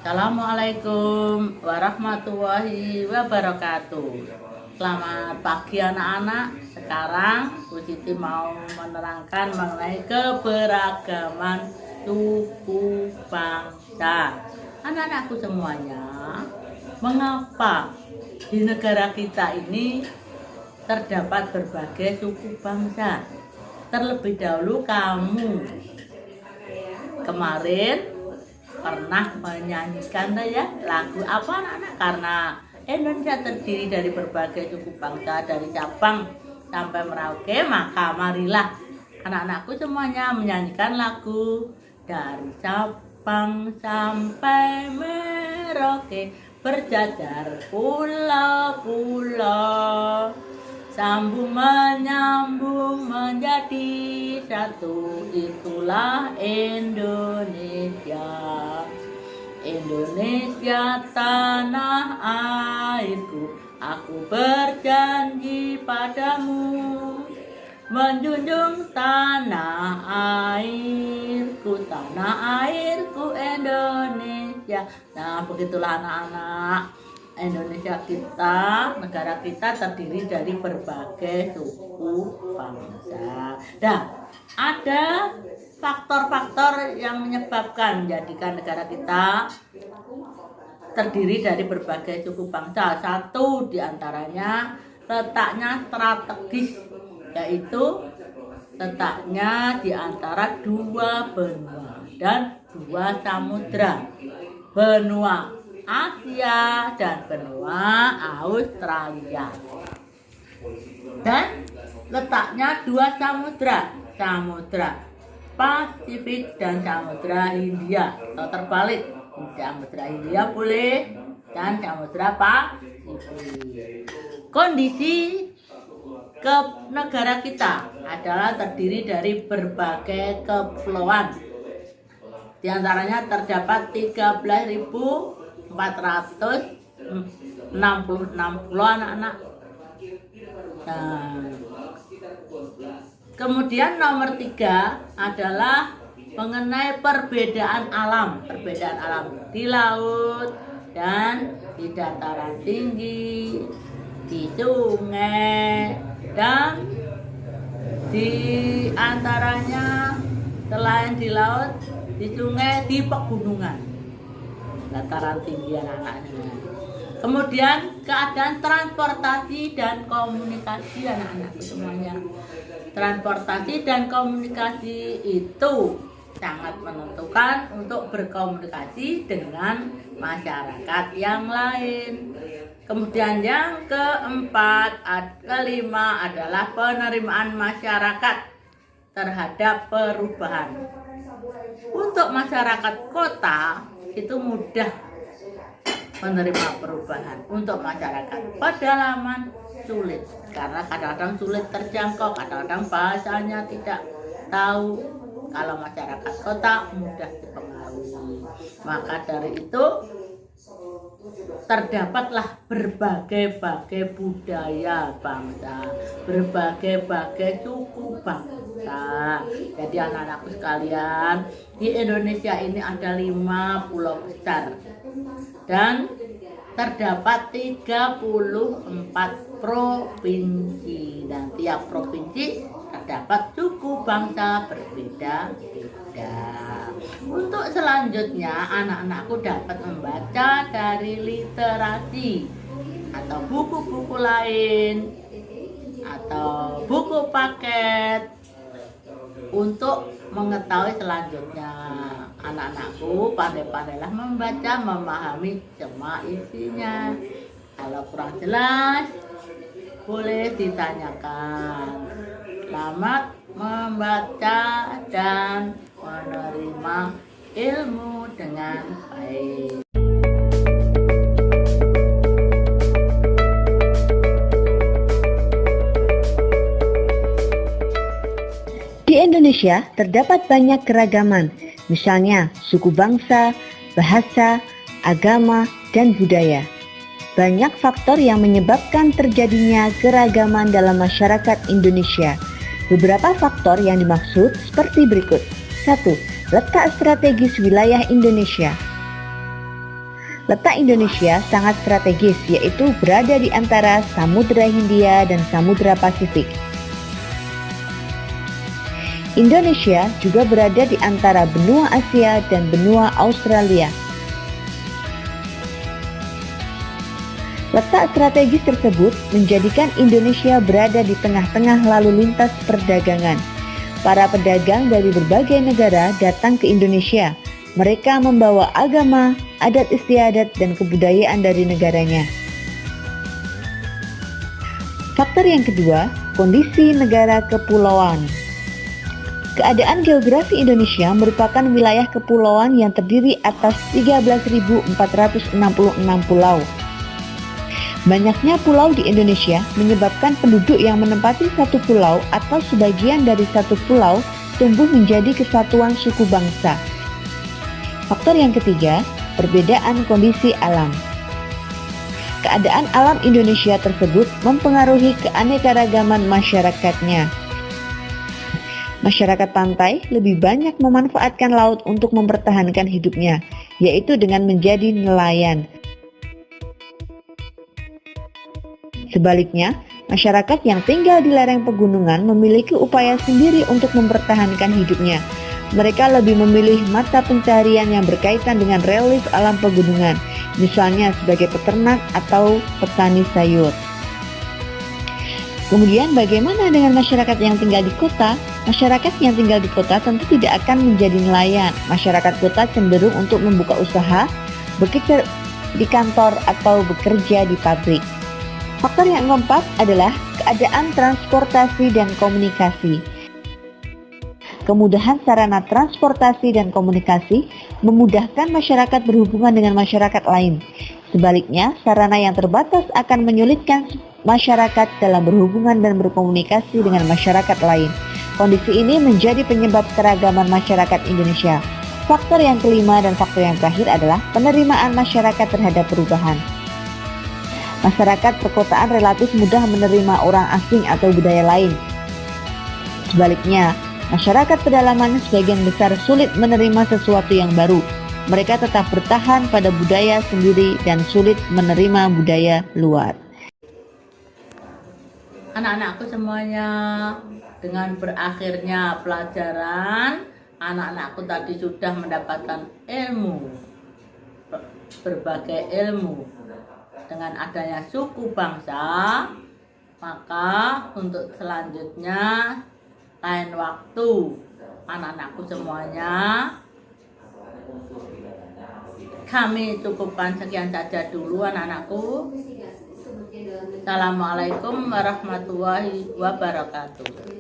Assalamualaikum warahmatullahi wabarakatuh. Selamat pagi anak-anak. Sekarang Bu Siti mau menerangkan mengenai keberagaman suku bangsa. Anak-anakku semuanya, mengapa di negara kita ini terdapat berbagai suku bangsa? Terlebih dahulu kamu kemarin pernah menyanyikan lagu apa anak-anak? Karena Indonesia terdiri dari berbagai suku bangsa dari Sabang sampai Merauke, maka marilah anak-anakku semuanya menyanyikan lagu dari Sabang sampai Merauke, berjajar pulau-pulau, sambung menyambung menjadi satu, itulah Indonesia. Indonesia tanah airku, aku berjanji padamu, menjunjung tanah airku Indonesia. Nah, begitulah anak-anak. Indonesia kita, negara kita terdiri dari berbagai suku bangsa. Nah, ada faktor-faktor yang menyebabkan menjadikan negara kita terdiri dari berbagai suku bangsa. Satu diantaranya letaknya strategis, yaitu letaknya di antara dua benua dan dua samudra, benua Asia dan benua Australia. Dan letaknya dua samudra, Samudra Pasifik dan Samudra Hindia, atau terbalik, Samudra Hindia boleh dan Samudra Pasifik. Kondisi negara kita adalah terdiri dari berbagai kepulauan. Di antaranya terdapat 13.466 pulau anak-anak. Nah, kemudian nomor 3 adalah mengenai perbedaan alam di laut dan di dataran tinggi, di sungai, dan di antaranya selain di laut, di sungai, di pegunungan, dataran tinggi anak-anaknya. Kemudian keadaan transportasi dan komunikasi anak-anak semuanya. Transportasi dan komunikasi itu sangat menentukan untuk berkomunikasi dengan masyarakat yang lain. Kemudian yang kelima adalah penerimaan masyarakat terhadap perubahan. Untuk masyarakat kota itu mudah menerima perubahan. Untuk masyarakat pedalaman sulit, karena kadang-kadang sulit terjangkau, kadang-kadang bahasanya tidak tahu. Kalau masyarakat kota mudah dipengaruhi. Maka dari itu terdapatlah berbagai-bagai budaya bangsa, berbagai-bagai suku bangsa. Jadi anak-anakku sekalian, di Indonesia ini ada 5 pulau besar dan terdapat 34 provinsi, dan tiap provinsi terdapat suku bangsa berbeda-beda. Untuk selanjutnya anak-anakku dapat membaca dari literasi atau buku-buku lain atau buku paket untuk mengetahui selanjutnya. Anak-anakku pandai-pandailah membaca, memahami semua isinya. Kalau kurang jelas boleh ditanyakan. Selamat membaca dan menerima ilmu dengan baik. Di Indonesia terdapat banyak keragaman, misalnya suku bangsa, bahasa, agama, dan budaya. Banyak faktor yang menyebabkan terjadinya keragaman dalam masyarakat Indonesia. Beberapa faktor yang dimaksud seperti berikut. 1. Letak strategis wilayah Indonesia. Letak Indonesia sangat strategis, yaitu berada di antara Samudra Hindia dan Samudra Pasifik. Indonesia juga berada di antara benua Asia dan benua Australia. Letak strategis tersebut menjadikan Indonesia berada di tengah-tengah lalu lintas perdagangan. Para pedagang dari berbagai negara datang ke Indonesia. Mereka membawa agama, adat istiadat, dan kebudayaan dari negaranya. Faktor yang kedua, kondisi negara kepulauan. Keadaan geografi Indonesia merupakan wilayah kepulauan yang terdiri atas 13.466 pulau. Banyaknya pulau di Indonesia menyebabkan penduduk yang menempati satu pulau atau sebagian dari satu pulau tumbuh menjadi kesatuan suku bangsa. Faktor yang ketiga, perbedaan kondisi alam. Keadaan alam Indonesia tersebut mempengaruhi keanekaragaman masyarakatnya. Masyarakat pantai lebih banyak memanfaatkan laut untuk mempertahankan hidupnya, yaitu dengan menjadi nelayan. Sebaliknya, masyarakat yang tinggal di lereng pegunungan memiliki upaya sendiri untuk mempertahankan hidupnya. Mereka lebih memilih mata pencarian yang berkaitan dengan relief alam pegunungan, misalnya sebagai peternak atau petani sayur. Kemudian bagaimana dengan masyarakat yang tinggal di kota? Masyarakat yang tinggal di kota tentu tidak akan menjadi nelayan. Masyarakat kota cenderung untuk membuka usaha, bekerja di kantor atau bekerja di pabrik. Faktor yang keempat adalah keadaan transportasi dan komunikasi. Kemudahan sarana transportasi dan komunikasi memudahkan masyarakat berhubungan dengan masyarakat lain. Sebaliknya, sarana yang terbatas akan menyulitkan masyarakat dalam berhubungan dan berkomunikasi dengan masyarakat lain. Kondisi ini menjadi penyebab keragaman masyarakat Indonesia. Faktor yang kelima dan faktor yang terakhir adalah penerimaan masyarakat terhadap perubahan. Masyarakat perkotaan relatif mudah menerima orang asing atau budaya lain. Sebaliknya, masyarakat pedalaman sebagian besar sulit menerima sesuatu yang baru. Mereka tetap bertahan pada budaya sendiri dan sulit menerima budaya luar. Anak-anakku semuanya, dengan berakhirnya pelajaran, anak-anakku tadi sudah mendapatkan ilmu, berbagai ilmu. Dengan adanya suku bangsa, maka untuk selanjutnya lain waktu, anak-anakku semuanya, kami cukupkan sekian saja dulu anak-anakku. Assalamualaikum warahmatullahi wabarakatuh.